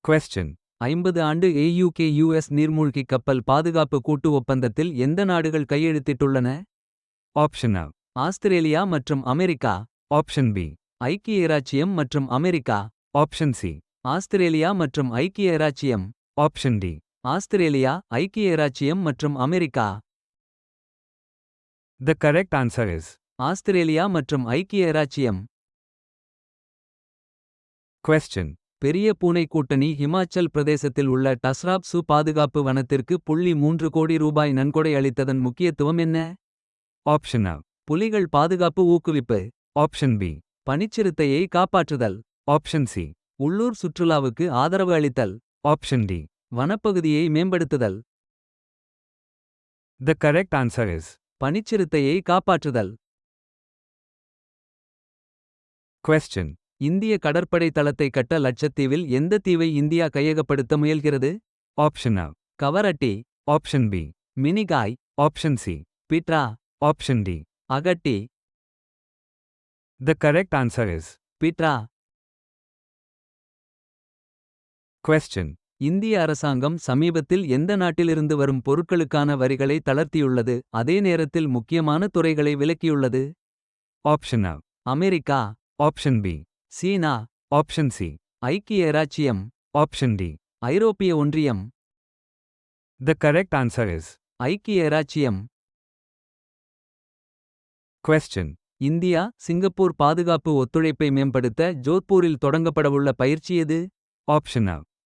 Question. 50 ஆண்டு AUKUS நீர்மூழ்கிக் கப்பல் பாதுகாப்பு கூட்டு ஒப்பந்தத்தில் எந்த நாடுகள் கையெழுத்திட்டுள்ளன? Option A. ஆஸ்திரேலியா மற்றும் அமெரிக்கா. Option B. ஐக்கிய இராச்சியம் மற்றும் அமெரிக்கா. Option C. ஆஸ்திரேலியா மற்றும் ஐக்கிய இராச்சியம். Option D. ஆஸ்திரேலியா, ஐக்கிய இராச்சியம் மற்றும் America. The correct answer is Australia மற்றும் ஐக்கிய இராச்சியம். Question. பெரிய பூனை கூட்டணி ஹிமாச்சல் பிரதேசத்தில் உள்ள டஸ்ராப் சு பாதுகாப்பு வனத்திற்கு $3 கோடி நன்கொடை அளித்ததன் முக்கியத்துவம் என்ன? Option A. புலிகள் பாதுகாப்பு ஊக்குவிப்பு. Option B. பனிச்சிறுத்தையை காப்பாற்றுதல். Option C. உள்ளூர் சுற்றுலாவுக்கு ஆதரவு அளித்தல். Option D. வனப்பகுதியை மேம்படுத்துதல். The correct answer is பனிச்சிறுத்தையை காப்பாற்றுதல். Question. இந்திய கடற்படை தளத்தை கட்ட லட்சத்தீவில் எந்த தீவை இந்தியா கையகப்படுத்த முயல்கிறது? Option A. Kavaratti. Option B. Minicoy. Option C. பிட்ரா. Option D. Agatti. The correct answer is பிட்ரா. Question. இந்திய அரசாங்கம் சமீபத்தில் எந்த நாட்டிலிருந்து வரும் பொருட்களுக்கான வரிகளை தளர்த்தியுள்ளது, அதே நேரத்தில் முக்கியமான துறைகளை விலக்கியுள்ளது? Option A. America. Option B. China. Option C. ஐக்கிய இராச்சியம். Option D. ஐரோப்பிய ஒன்றியம். The correct answer is ஐக்கிய இராச்சியம். Question. இந்தியா, சிங்கப்பூர் பாதுகாப்பு ஒத்துழைப்பை மேம்படுத்த ஜோத்பூரில் தொடங்கப்படவுள்ள பயிற்சி எது? Option A.